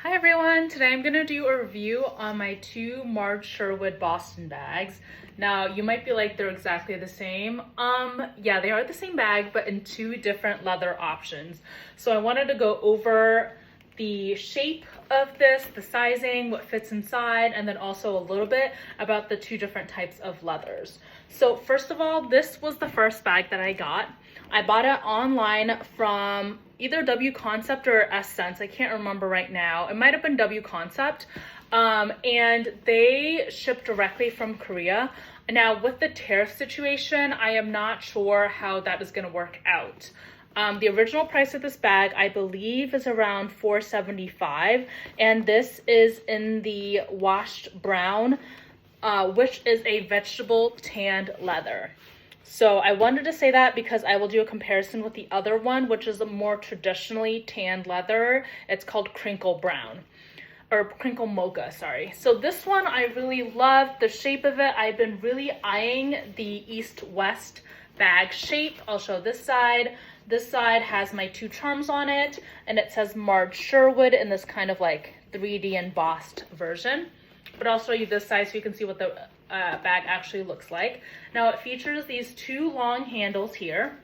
Hi everyone, today I'm going to do a review on my two Marge Sherwood Boston bags. Now you might be like, they're exactly the same. Yeah, they are the same bag, but in two different leather options. So I wanted to go over the shape of this, the sizing, what fits inside, and then also a little bit about the two different types of leathers. So first of all, this was the first bag that I got. I bought it online from either W Concept or Essence. I can't remember right now. It might have been W Concept. And they ship directly from Korea. Now with the tariff situation, I am not sure how that is going to work out. The original price of this bag, I believe, is around $4.75, and this is in the washed brown, which is a vegetable tanned leather. So I wanted to say that because I will do a comparison with the other one, which is a more traditionally tanned leather. It's called Crinkle Brown, or Crinkle Mocha, sorry. So this one I really love the shape of it. I've been really eyeing the east-west bag shape. I'll show this side. This side has my two charms on it, and it says Marge Sherwood in this kind of like 3D embossed version. But I'll show you this side so you can see what the bag actually looks like. Now it features these two long handles here.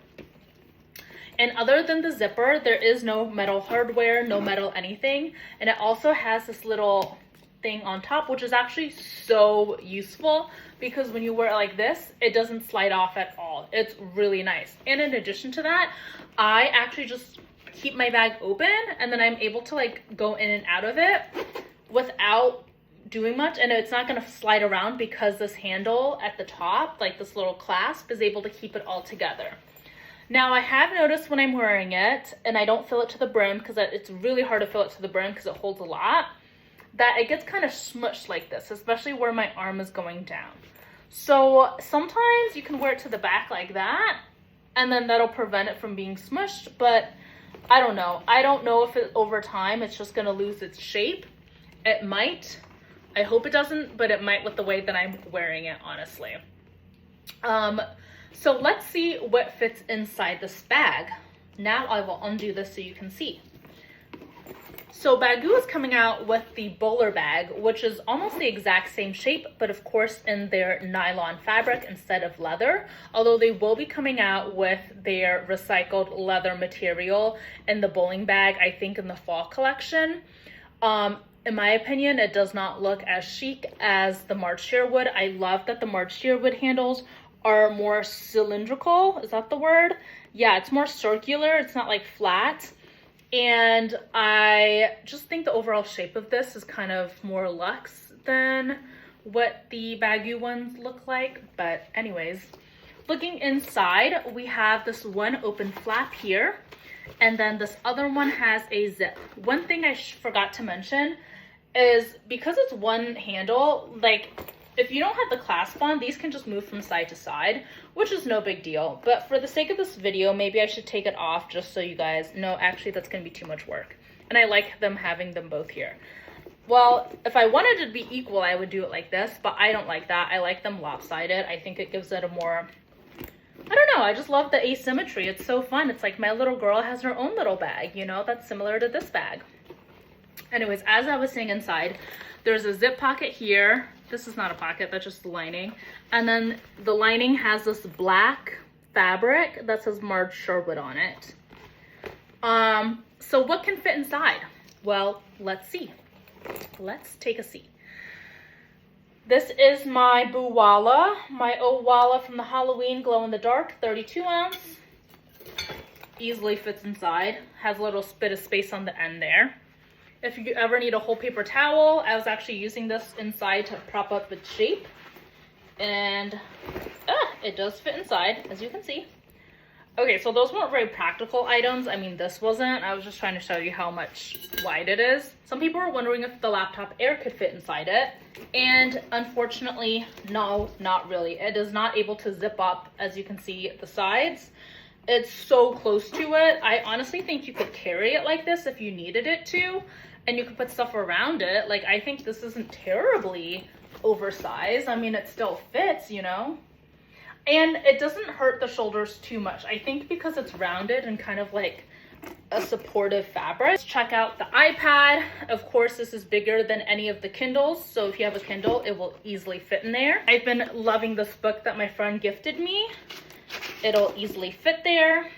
And other than the zipper, there is no metal hardware, no metal anything. And it also has this little thing on top, which is actually so useful because when you wear it like this, it doesn't slide off at all. It's really nice. And in addition to that, I actually just keep my bag open and then I'm able to like go in and out of it without doing much, and it's not going to slide around because this handle at the top, like this little clasp, is able to keep it all together. Now I have noticed when I'm wearing it, and I don't fill it to the brim because it's really hard to fill it to the brim because it holds a lot, that it gets kind of smushed like this, especially where my arm is going down. So sometimes you can wear it to the back like that, and then that'll prevent it from being smushed, but I don't know. I don't know if over time it's just going to lose its shape. It might. I hope it doesn't, but it might with the way that I'm wearing it, honestly. So let's see what fits inside this bag. Now I will undo this so you can see. So Baggu is coming out with the bowler bag, which is almost the exact same shape, but of course in their nylon fabric instead of leather, although they will be coming out with their recycled leather material in the bowling bag, I think in the fall collection. In my opinion, it does not look as chic as the Marge Sherwood. I love that the Marge Sherwood handles are more cylindrical. Is that the word? Yeah, it's more circular. It's not like flat. And I just think the overall shape of this is kind of more luxe than what the Baggu ones look like. But anyways, looking inside, we have this one open flap here. And then this other one has a zip. One thing I forgot to mention is because it's one handle, like if you don't have the clasp on, these can just move from side to side, which is no big deal. But for the sake of this video, maybe I should take it off just so you guys know, actually that's going to be too much work. And I like them having them both here. Well, if I wanted it to be equal, I would do it like this, but I don't like that. I like them lopsided. I think it gives it a more, I don't know, I just love the asymmetry. It's so fun. It's like my little girl has her own little bag, you know, that's similar to this bag. Anyways, as I was saying inside, there's a zip pocket here. This is not a pocket, that's just the lining. And then the lining has this black fabric that says Marge Sherwood on it. So what can fit inside? Well, let's see. Let's take a seat. This is my Buwala, my Owala from the Halloween glow in the dark, 32 ounce. Easily fits inside, has a little bit of space on the end there. If you ever need a whole paper towel, I was actually using this inside to prop up its shape. And it does fit inside, as you can see. Okay, so those weren't very practical items. I mean, this wasn't. I was just trying to show you how much wide it is. Some people were wondering if the laptop air could fit inside it. And unfortunately, no, not really. It is not able to zip up, as you can see at the sides. It's so close to it. I honestly think you could carry it like this if you needed it to. And you could put stuff around it. Like, I think this isn't terribly oversized. I mean, it still fits, you know? And it doesn't hurt the shoulders too much. I think because it's rounded and kind of like a supportive fabric. Let's check out the iPad. Of course, this is bigger than any of the Kindles, so if you have a Kindle, it will easily fit in there. I've been loving this book that my friend gifted me. It'll easily fit there.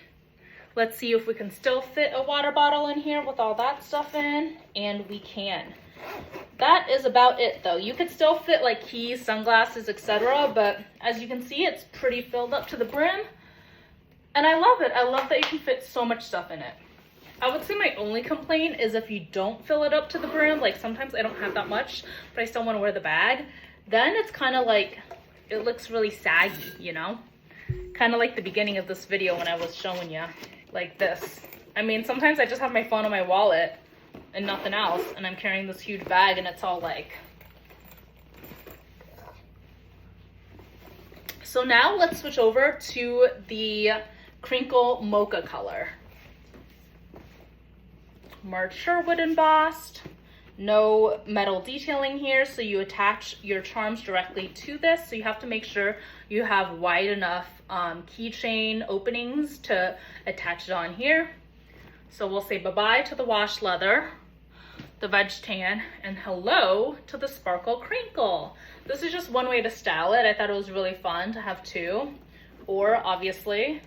Let's see if we can still fit a water bottle in here with all that stuff in, and we can. That is about it though. You could still fit like keys, sunglasses, etc., but as you can see, it's pretty filled up to the brim. And I love it. I love that you can fit so much stuff in it. I would say my only complaint is if you don't fill it up to the brim, like sometimes I don't have that much, but I still want to wear the bag, then it's kind of like, it looks really saggy, you know? Kind of like the beginning of this video when I was showing you, like this. I mean, sometimes I just have my phone in my wallet and nothing else, and I'm carrying this huge bag and it's all like... So now let's switch over to the Crinkle Mocha color. Marge Sherwood embossed. No metal detailing here, so you attach your charms directly to this. So you have to make sure you have wide enough keychain openings to attach it on here. So we'll say bye-bye to the wash leather, the veg tan, and hello to the sparkle crinkle. This is just one way to style it. I thought it was really fun to have two. Or obviously,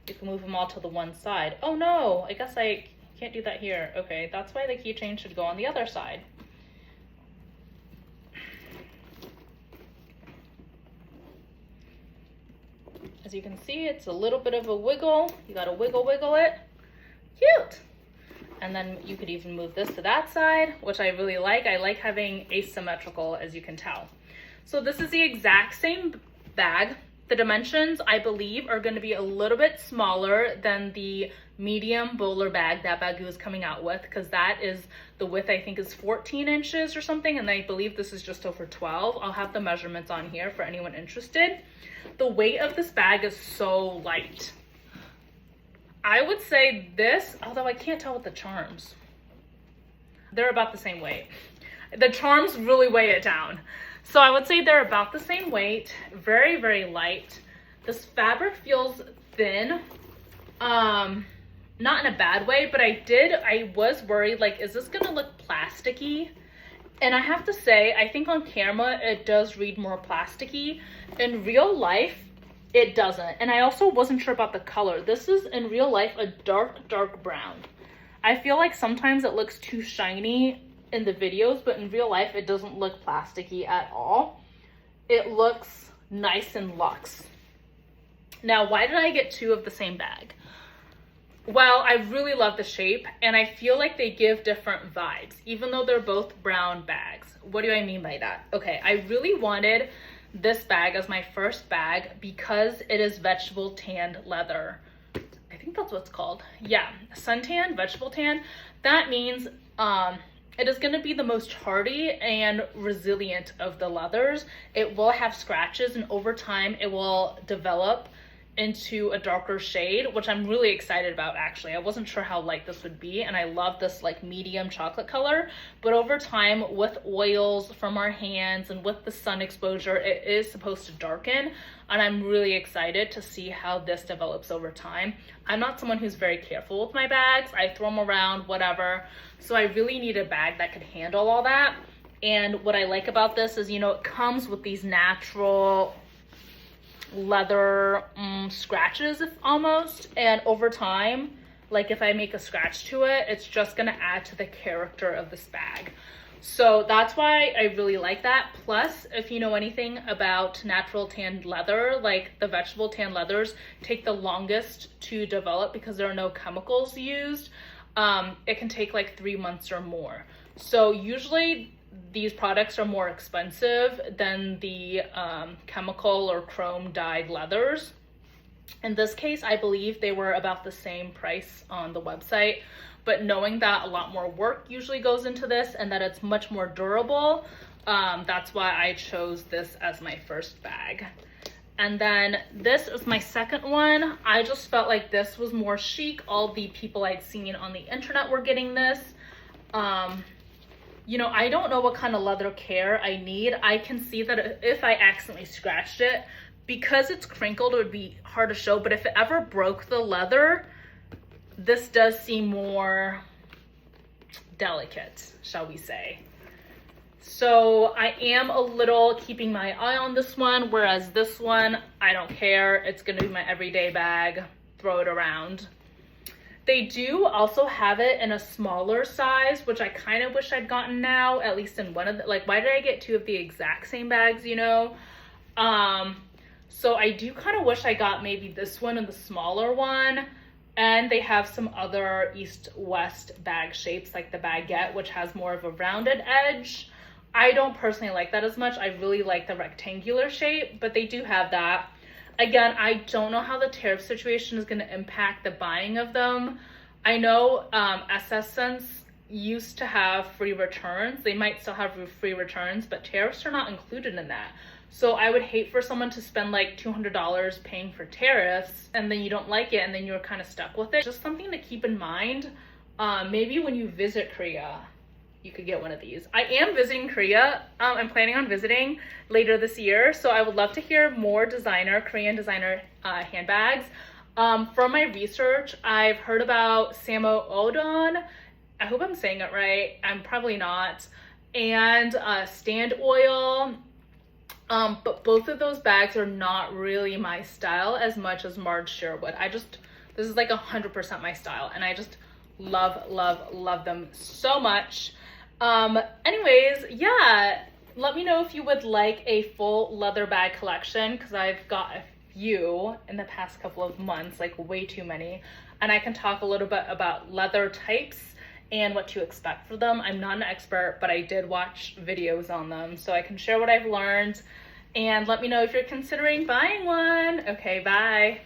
you can move them all to the one side. Oh no, I guess I can't do that here. Okay, that's why the keychain should go on the other side. As you can see, it's a little bit of a wiggle. You gotta wiggle it. Cute. And then you could even move this to that side, which I really like. I like having asymmetrical, as you can tell. So this is the exact same bag. The dimensions, I believe, are going to be a little bit smaller than the medium bowler bag that Baggu is coming out with, because that is, the width I think is 14 inches or something, and I believe this is just over 12. I'll have the measurements on here for anyone interested. The weight of this bag is so light. I would say this, although I can't tell with the charms. They're about the same weight. The charms really weigh it down. So I would say they're about the same weight, very, very light. This fabric feels thin, not in a bad way, but I was worried, like, is this gonna look plasticky? And I have to say, I think on camera, it does read more plasticky. In real life, it doesn't. And I also wasn't sure about the color. This is, in real life, a dark, dark brown. I feel like sometimes it looks too shiny in the videos, but in real life, it doesn't look plasticky at all. It looks nice and luxe. Now, why did I get two of the same bag? Well, I really love the shape, and I feel like they give different vibes, even though they're both brown bags. What do I mean by that? Okay, I really wanted this bag as my first bag because it is vegetable tanned leather. I think that's what it's called. Yeah, suntan, vegetable tan. That means it is going to be the most hardy and resilient of the leathers. It will have scratches, and over time it will develop into a darker shade, which I'm really excited about. Actually, I wasn't sure how light this would be, and I love this like medium chocolate color, but over time with oils from our hands and with the sun exposure, it is supposed to darken, and I'm really excited to see how this develops over time. I'm not someone who's very careful with my bags. I throw them around, whatever, so I really need a bag that could handle all that. And what I like about this is, you know, it comes with these natural leather scratches almost, and over time, like if I make a scratch to it, it's just gonna add to the character of this bag. So that's why I really like that. Plus, if you know anything about natural tanned leather, like the vegetable tan leathers take the longest to develop because there are no chemicals used. It can take like 3 months or more. So usually these products are more expensive than the chemical or chrome dyed leathers. In this case, I believe they were about the same price on the website, but knowing that a lot more work usually goes into this and that it's much more durable, that's why I chose this as my first bag. And then this is my second one. I just felt like this was more chic. All the people I'd seen on the internet were getting this. You know, I don't know what kind of leather care I need. I can see that if I accidentally scratched it, because it's crinkled, it would be hard to show, but if it ever broke the leather, this does seem more delicate, shall we say. So I am a little keeping my eye on this one, whereas this one, I don't care. It's gonna be my everyday bag, throw it around. They do also have it in a smaller size, which I kind of wish I'd gotten now, at least in one of the, like, why did I get two of the exact same bags, you know? So I do kind of wish I got maybe this one and the smaller one. And they have some other east-west bag shapes, like the baguette, which has more of a rounded edge. I don't personally like that as much. I really like the rectangular shape, but they do have that. Again, I don't know how the tariff situation is going to impact the buying of them. I know SS Sense used to have free returns. They might still have free returns, but tariffs are not included in that. So I would hate for someone to spend like $200 paying for tariffs and then you don't like it and then you're kind of stuck with it. Just something to keep in mind. Maybe when you visit Korea, you could get one of these. I am visiting Korea. I'm planning on visiting later this year. So I would love to hear more Korean designer handbags. From my research, I've heard about Samo Odon. I hope I'm saying it right. I'm probably not. And Stand Oil. But both of those bags are not really my style as much as Marge Sherwood. This is like 100% my style, and I just love them so much. Anyways, yeah, let me know if you would like a full leather bag collection, because I've got a few in the past couple of months, like way too many, and I can talk a little bit about leather types and what to expect for them. I'm not an expert, but I did watch videos on them, so I can share what I've learned. And let me know if you're considering buying one. Okay, bye.